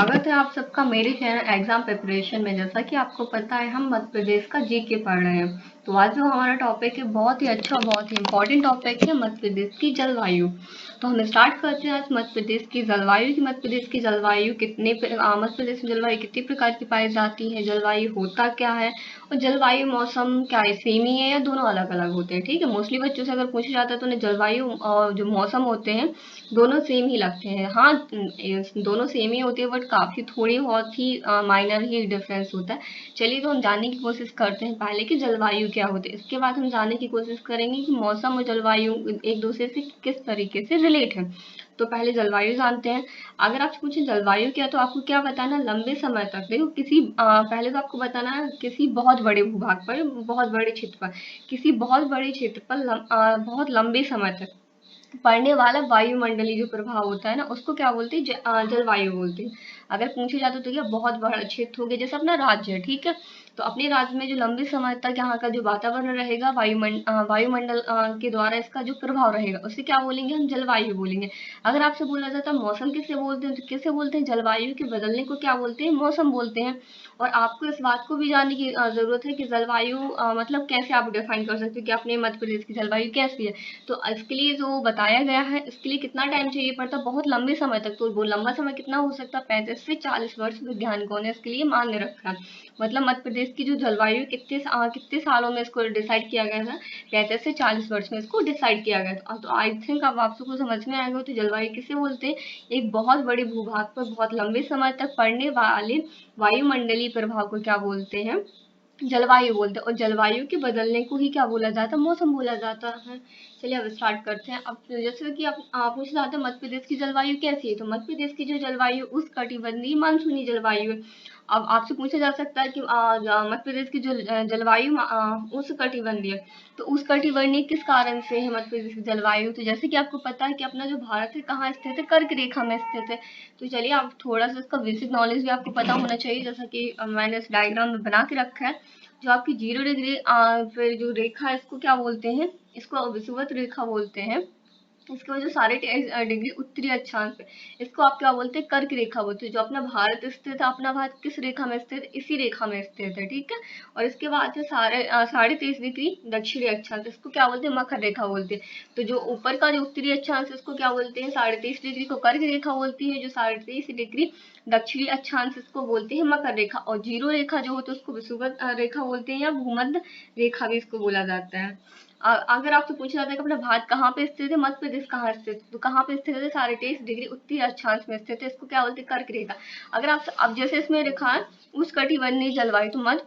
स्वागत है आप सबका मेरे चैनल एग्जाम प्रिपरेशन में। जैसा कि आपको पता है हम मध्य प्रदेश का जीके पढ़ रहे हैं। तो आज जो हमारा टॉपिक है बहुत ही अच्छा, बहुत ही इम्पोर्टेंट टॉपिक है मध्य प्रदेश की जलवायु। तो हम स्टार्ट करते हैं आज मध्य प्रदेश की जलवायु की। मध्य प्रदेश की जलवायु मध्य प्रदेश में जलवायु कितनी प्रकार की पाई जाती है, जलवायु होता क्या है, और जलवायु मौसम क्या है, सेम ही है या दोनों अलग अलग होते हैं। ठीक है, मोस्टली बच्चों से अगर पूछा जाता है तो उन्हें जलवायु और जो मौसम होते हैं दोनों सेम ही लगते हैं। हाँ, दोनों सेम ही होते हैं, बट काफी थोड़ी बहुत ही माइनर ही डिफरेंस होता है। चलिए तो हम जानने की कोशिश करते हैं पहले कि जलवायु क्या होती है, इसके बाद हम जानने की कोशिश करेंगे कि मौसम और जलवायु एक दूसरे से किस तरीके से रिलेट है। तो पहले जलवायु जानते हैं। अगर आपसे पूछे जलवायु क्या, तो आपको क्या बताना, लंबे समय तक देखो पहले तो आपको बताना है किसी बहुत बड़े भूभाग पर, बहुत बड़े क्षेत्र पर, किसी बहुत बड़े क्षेत्र पर बहुत लंबे समय तक पड़ने वाला वायुमंडलीय जो प्रभाव होता है ना, उसको क्या बोलते हैं, जलवायु बोलते हैं। अगर पूछे जाते तो क्या बहुत बड़ा क्षेत्र हो गया, जैसे अपना राज्य है, ठीक है, तो अपने राज्य में जो लंबे समय तक यहाँ का जो वातावरण रहेगा, वायुमंडल के द्वारा इसका जो प्रभाव रहेगा, उसे क्या बोलेंगे, हम जलवायु बोलेंगे। अगर आपसे बोला जाता है मौसम किससे बोलते हैं, तो किससे बोलते हैं, जलवायु के बदलने को क्या बोलते हैं, मौसम बोलते हैं। और आपको इस बात को भी जानने की जरूरत है कि जलवायु मतलब कैसे आप डिफाइन कर सकते हो कि अपने मध्य प्रदेश की जलवायु कैसी है। तो इसके लिए जो बताया गया है, इसके लिए कितना टाइम चाहिए पड़ता है, बहुत लंबे समय तक। तो वो लंबा समय कितना हो सकता है, 35 से 40 वर्ष वैज्ञानिकों ने इसके लिए मान्य रखा है। मतलब मध्य प्रदेश की जो जलवायु कितने सालों में इसको डिसाइड किया गया था, 35 से 40 वर्ष में इसको डिसाइड किया गया था। तो आई थिंक अब आप सबको समझ में आएगा। तो जलवायु किसे बोलते हैं, एक बहुत बड़े भूभाग पर बहुत लंबे समय तक पड़ने वाले वायुमंडलीय प्रभाव को क्या बोलते हैं, जलवायु बोलते हैं। और जलवायु के बदलने को ही क्या बोला जाता है, मौसम बोला जाता है। चलिए अब स्टार्ट करते हैं। अब जैसे कि आप पूछ रहे थे मध्य प्रदेश की जलवायु कैसी है, तो मध्य प्रदेश की जो जलवायु उष्णकटिबंधीय मानसूनी जलवायु है। अब आपसे पूछा जा सकता है कि मध्य प्रदेश की जो जलवायु उष्णकटिबंधीय है, तो उष्णकटिबंधीय किस कारण से है मध्य प्रदेश की जलवायु। तो जैसे कि आपको पता है कि अपना जो भारत है कहाँ स्थित है, कर्क रेखा में स्थित है। तो चलिए आप थोड़ा सा इसका बेसिक नॉलेज भी आपको पता होना चाहिए, जैसा कि मैंने इस डायग्राम में बना के रखा है। जो आपकी 0 डिग्री फिर जो रेखा है, इसको क्या बोलते हैं, इसको विषुवत रेखा बोलते हैं। इसके वजह 23.5 डिग्री उत्तरी अक्षांश पे, इसको आप क्या बोलते हैं, कर्क रेखा बोलते हैं। जो अपना भारत स्थित है, अपना भारत किस रेखा में स्थित है, इसी रेखा में स्थित है, ठीक है। और इसके बाद है 23.5 डिग्री दक्षिणी अक्षांश, इसको क्या बोलते हैं, मकर रेखा बोलते हैं। तो जो ऊपर का जो उत्तरी अक्षांश, इसको क्या बोलते हैं, 23.5 डिग्री को कर्क रेखा बोलती है। जो 23.5 डिग्री दक्षिणी अक्षांश, इसको बोलते हैं मकर रेखा। और 0 रेखा जो होती है उसको विषुवत रेखा बोलते हैं, या भूमध्य रेखा भी इसको बोला जाता है। अगर आपसे पूछा जाता है कि अपना भारत कहाँ पे स्थित है, मध्य प्रदेश कहाँ स्थित है, तो कहाँ पे स्थित है, 23.5 डिग्री उत्तरी अक्षांश में स्थित है। इसको क्या बोलते हैं, कर्क रेखा। अगर आप अब जैसे इसमें लिखा है उष्णकटिबंधीय जलवायु, तो मध्य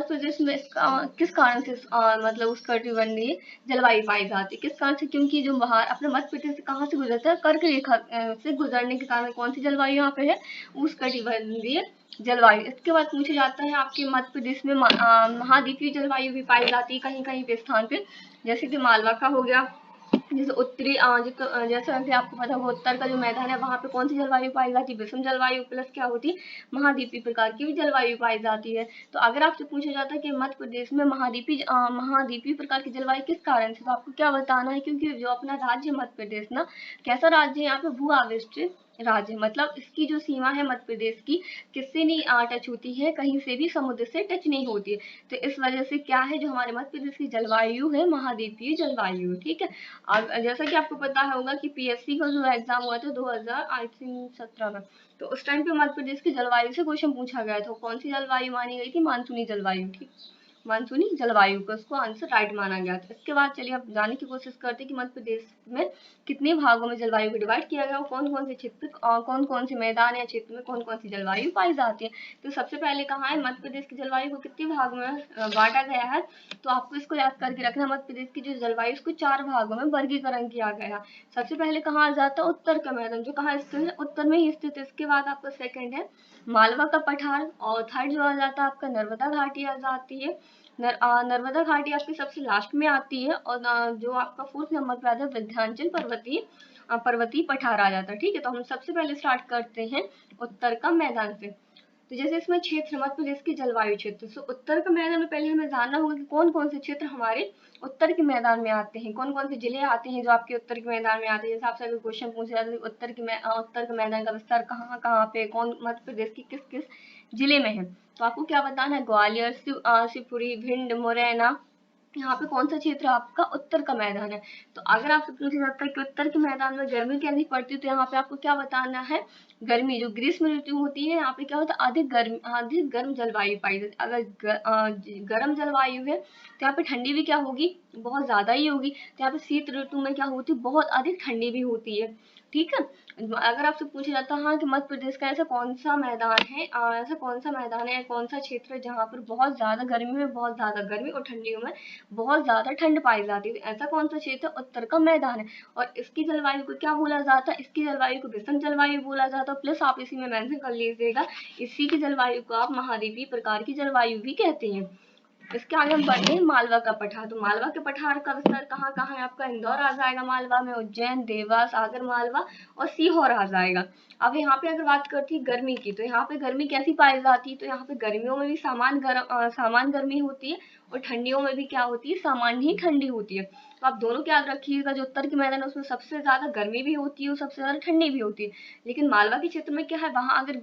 प्रदेश में इसका किस कारण से मतलब उष्णकटिबंधीय जलवायु पाई जाती है, किस कारण से, क्योंकि जो बाहर अपने मध्य प्रदेश से कहाँ से गुजरता है, कर्क रेखा से गुजरने के कारण कौन सी जलवायु यहाँ पे है, उष्णकटिबंधीय जलवायु। इसके बाद पूछा जाता है आपके मध्य प्रदेश में महाद्वीपीय जलवायु भी पाई जाती है कहीं कहीं पे स्थान पे, जैसे कि मालवा का हो गया। जैसे उत्तरी जैसा कि आपको पता होगा उत्तर का जो मैदान है, वहां पे कौन सी जलवायु पाई जाती है, विषम जलवायु प्लस क्या होती है, महाद्वीपीय प्रकार की भी जलवायु पाई जाती है। तो अगर आपसे पूछा जाता है कि मध्य प्रदेश में महाद्वीपीय प्रकार की जलवायु किस कारण से, तो आपको क्या बताना है, क्योंकि जो अपना राज्य मध्य प्रदेश ना, कैसा राज्य है, यहाँ पे भू आविष्ट राज्य, मतलब इसकी जो सीमा है मध्य प्रदेश की, किससे नहीं टच होती है, कहीं से भी समुद्र से टच नहीं होती है। तो इस वजह से क्या है, जो हमारे मध्य प्रदेश की जलवायु है, महाद्वीपीय जलवायु, ठीक है। और जैसा कि आपको पता होगा कि पीएससी का जो एग्जाम हुआ था 2017 में, तो उस टाइम पे मध्य प्रदेश की जलवायु से क्वेश्चन पूछा गया था। कौन सी जलवायु मानी गई थी, मानसूनी जलवायु, ठीक, मानसूनी जलवायु को उसको आंसर राइट माना गया था। इसके बाद चलिए अब जानने की कोशिश करते हैं कि मध्य प्रदेश में कितने भागों में जलवायु को डिवाइड किया गया और कौन कौन से क्षेत्र, कौन कौन से मैदान या क्षेत्र में कौन कौन सी जलवायु पाई जाती है। तो सबसे पहले कहाँ है, मध्य प्रदेश की जलवायु को कितने भागों में बांटा गया है, तो आपको इसको याद करके रखना, मध्य प्रदेश की जो जलवायु इसको 4 भागों में वर्गीकरण किया गया। सबसे पहले कहाँ आ जाता है, उत्तर का मैदान, जो कहाँ स्थित है, उत्तर में ही स्थित है। इसके बाद आपका सेकंड है मालवा का पठार, और थर्ड जो आ जाता है आपका नर्मदा घाटी आ जाती है। नर्मदा घाटी आपकी सबसे लास्ट में आती है। और जो आपका 4th नंबर पे आता है विंध्याचल पर्वतीय पठार आ जाता है, ठीक है। तो हम सबसे पहले स्टार्ट करते हैं उत्तर का मैदान से। तो जैसे इसमें क्षेत्र मध्य प्रदेश के जलवायु क्षेत्र, तो उत्तर के मैदान में पहले हमें जानना होगा कि कौन कौन से क्षेत्र हमारे उत्तर के मैदान में आते हैं, कौन कौन से जिले आते हैं जो आपके उत्तर के मैदान में आते हैं। जैसे आपसे अगर क्वेश्चन पूछा जाता है उत्तर के मैदान का विस्तार कहाँ कहाँ पे, कौन मध्य प्रदेश की किस किस जिले में है, तो आपको क्या बताना है, ग्वालियर, शिवपुरी, भिंड, मुरैना, यहाँ पे कौन सा क्षेत्र आपका उत्तर का मैदान है। तो अगर आपसे पूछा जाता है कि उत्तर के मैदान में गर्मी कैसी पड़ती है, तो यहाँ पे आपको क्या बताना है, गर्मी जो ग्रीष्म ऋतु होती है, यहाँ पे क्या होता है, अधिक गर्म जलवायु पाई जाती है। अगर गर्म जलवायु है तो यहाँ पे ठंडी भी क्या होगी, बहुत ज्यादा ही होगी। तो यहाँ पे शीत ऋतु में क्या होती है, बहुत अधिक ठंडी भी होती है। ठीक है, अगर आपसे पूछा जाता है कि मध्य प्रदेश का ऐसा कौन सा मैदान है, कौन सा क्षेत्र है जहाँ पर बहुत ज्यादा गर्मी में बहुत ज्यादा गर्मी और ठंडियों में बहुत ज्यादा ठंड पाई जाती है, ऐसा कौन सा क्षेत्र उत्तर का मैदान है। और इसकी जलवायु को क्या बोला जाता है, इसकी जलवायु को विषम जलवायु बोला जाता है। प्लस आप इसी में मेंशन कर लीजिएगा, इसी की जलवायु को आप महाद्वीपीय प्रकार की जलवायु भी कहते हैं। इसके आगे हम बढ़ते हैं मालवा का पठार। तो मालवा के पठार का विस्तार कहाँ कहाँ है, आपका इंदौर आ जाएगा मालवा में, उज्जैन, देवास, आगर मालवा और सीहोर आ जाएगा। अब यहाँ पे अगर बात करती है गर्मी की, तो यहाँ पे गर्मी कैसी पाई जाती है, तो यहाँ पे गर्मियों में भी सामान्य गर्मी होती है और ठंडियों में भी क्या होती है, सामान्य ही ठंडी होती है। तो आप दोनों याद रखिएगा, जो उत्तर के मैदान है उसमें सबसे ज्यादा गर्मी भी होती है और सबसे ज्यादा ठंडी भी होती है। लेकिन मालवा के क्षेत्र में क्या है, वहां अगर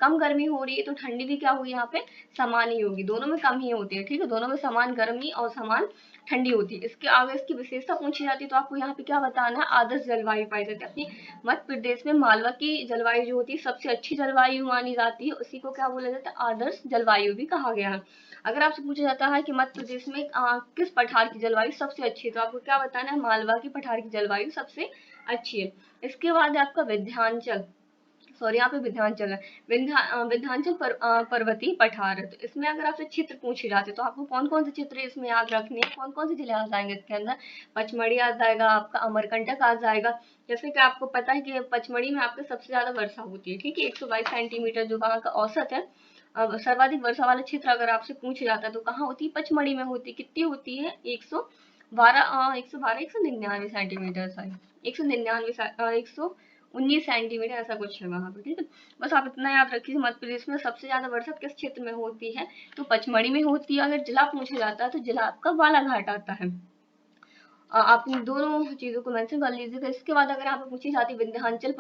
कम गर्मी हो रही है तो ठंडी भी क्या होगी, यहाँ पे समान ही होगी, दोनों में कम ही होती है। ठीक है, दोनों में समान गर्मी और समान ठंडी होती है। इसके आगे इसकी विशेषता पूछी जाती है, तो आपको यहाँ पे क्या बताना है, आदर्श जलवायु पाई जाती है। अपनी मध्य प्रदेश में मालवा की जलवायु जो होती है सबसे अच्छी जलवायु मानी जाती है, उसी को क्या बोला जाता है, आदर्श जलवायु भी कहा गया है। अगर आपसे पूछा जाता है कि मध्य प्रदेश में किस पठार की जलवायु सबसे अच्छी है, तो आपको क्या बताना है, मालवा की पठार की जलवायु सबसे अच्छी है। इसके बाद है आपका विंध्याचल, सॉरी यहाँ पे विंध्याचल है, विंध्याचल पर्वतीय पठार है। तो इसमें अगर आपसे क्षेत्र पूछे जाते तो आपको कौन कौन से क्षेत्र इसमें याद रखने हैं, कौन कौन से जिले आ जाएंगे इसके अंदर, पचमढ़ी आ जाएगा, आपका अमरकंटक आ जाएगा। जैसे कि आपको पता है कि पचमढ़ी में आपके सबसे ज्यादा वर्षा होती है, ठीक है, 122 सेंटीमीटर जो वहाँ का औसत है। अब सर्वाधिक वर्षा वाला क्षेत्र अगर आपसे पूछ जाता है तो कहाँ होती है, पचमढ़ी में होती है। कितनी होती है, 119 सेंटीमीटर, सॉरी 119 सेंटीमीटर ऐसा कुछ है वहां पे। ठीक है, बस आप इतना याद रखिए, मध्य प्रदेश में सबसे ज्यादा वर्षा किस क्षेत्र में होती है, तो पचमढ़ी में होती है। अगर जिला पूछा जाता है तो जिला आपका बालाघाट आता है। आप इन दोनों चीजों को मेंशन कर लीजिएगा। इसके बाद अगर आप पूछी जाती विंध्याचल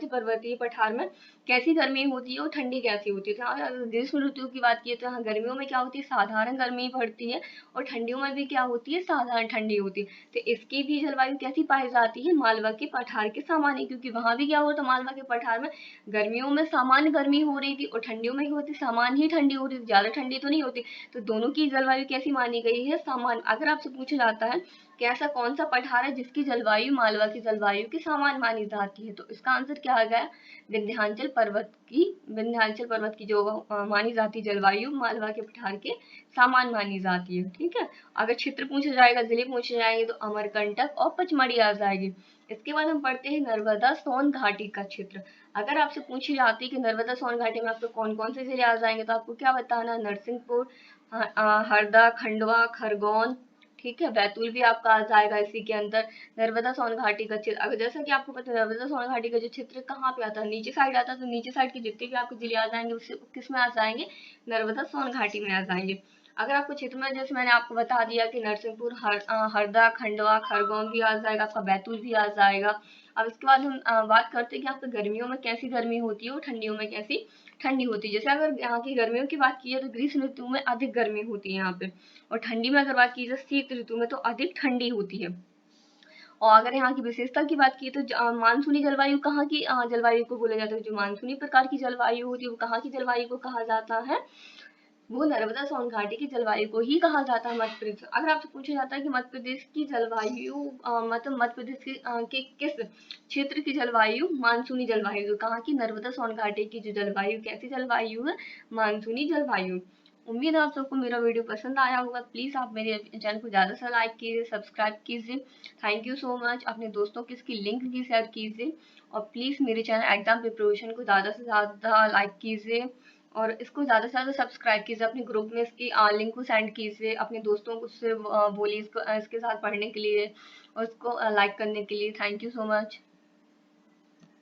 पर्वतीय पठार में कैसी गर्मी होती है और ठंडी कैसी होती है, तो अगर ग्रीष्म ऋतु की बात की तो यहाँ गर्मियों में क्या होती है, साधारण गर्मी पड़ती है और ठंडियों में भी क्या होती है, साधारण ठंडी होती है। तो इसकी भी जलवायु कैसी पाई जाती है, मालवा के पठार के सामान्य, क्योंकि वहां भी क्या होता है, मालवा के पठार में गर्मियों में सामान्य गर्मी हो रही थी और ठंडियों में क्या होती, सामान्य ही ठंडी हो रही थी, ज्यादा ठंडी तो नहीं होती। तो दोनों की जलवायु कैसी मानी गई है, सामान्य। अगर आपसे पूछा जाता है कि ऐसा कौन सा पठार है जिसकी जलवायु मालवा की जलवायु के समान मानी जाती है, तो इसका आंसर क्या आ गया, विंध्याचल पर्वत की जो मानी जाती जलवायु मालवा के पठार के समान मानी जाती है। ठीक है, अगर क्षेत्र पूछा जाएगा, जिले पूछे जाएंगे तो अमरकंटक और पचमढ़ी आ जाएगी। इसके बाद हम पढ़ते हैं नर्मदा सोन घाटी का क्षेत्र। अगर आपसे पूछी जाती है कि नर्मदा सोन घाटी में आपको कौन कौन से जिले आ जाएंगे, तो आपको क्या बताना, नरसिंहपुर, हरदा, खंडवा, खरगोन, ठीक है, बैतूल भी आपका आ जाएगा इसी के अंदर। नर्मदा सोन घाटी का क्षेत्र, अगर जैसा कि आपको पता है नर्मदा सोन घाटी का जो क्षेत्र कहाँ पे आता है, नीचे साइड आता है, तो नीचे साइड के जितने भी आपके जिले आ जाएंगे उससे किस में आ जाएंगे, नर्मदा सोन घाटी में आ जाएंगे। अगर आपको क्षेत्र में जैसे मैंने आपको बता दिया कि नरसिंहपुर, हरदा, खंडवा, खरगोन भी आ जाएगा, आपका बैतूल भी आ जाएगा। अब इसके बाद हम बात करते हैं कि आपको गर्मियों में कैसी गर्मी होती है और ठंडियों में कैसी ठंडी होती है। जैसे अगर यहाँ की गर्मियों की बात की है तो ग्रीष्म ऋतु में अधिक गर्मी होती है यहाँ पे, और ठंडी में अगर बात की जाए शीत ऋतु में तो अधिक ठंडी होती है। और अगर यहाँ की विशेषता की बात की तो मानसूनी जलवायु कहाँ की जलवायु को बोला जाता है, जो मानसूनी प्रकार की जलवायु होती है वो कहाँ की जलवायु को कहा जाता है, वो नर्मदा सोन घाटी की जलवायु को ही कहा जाता है मध्य प्रदेश। अगर आपसे पूछा जाता है कि मध्य प्रदेश की जलवायु मतलब मध्य प्रदेश के किस क्षेत्र की जलवायु मानसूनी जलवायु, तो कहाँ की, नर्मदा सोन घाटी की जो जलवायु कैसी जलवायु है, मानसूनी जलवायु। उम्मीद है आप सबको मेरा वीडियो पसंद आया होगा। प्लीज आप मेरे चैनल को ज्यादा से लाइक कीजिए, सब्सक्राइब कीजिए। Thank you so much. अपने दोस्तों को इसकी लिंक भी शेयर कीजिए और प्लीज मेरे चैनल एग्जाम प्रिपरेशन को ज्यादा से ज्यादा लाइक कीजिए और इसको ज़्यादा से ज़्यादा सब्सक्राइब कीजिए। अपने ग्रुप में इसकी लिंक को सेंड कीजिए, अपने दोस्तों को से बोलिए इसके साथ पढ़ने के लिए और इसको लाइक करने के लिए। Thank you so much.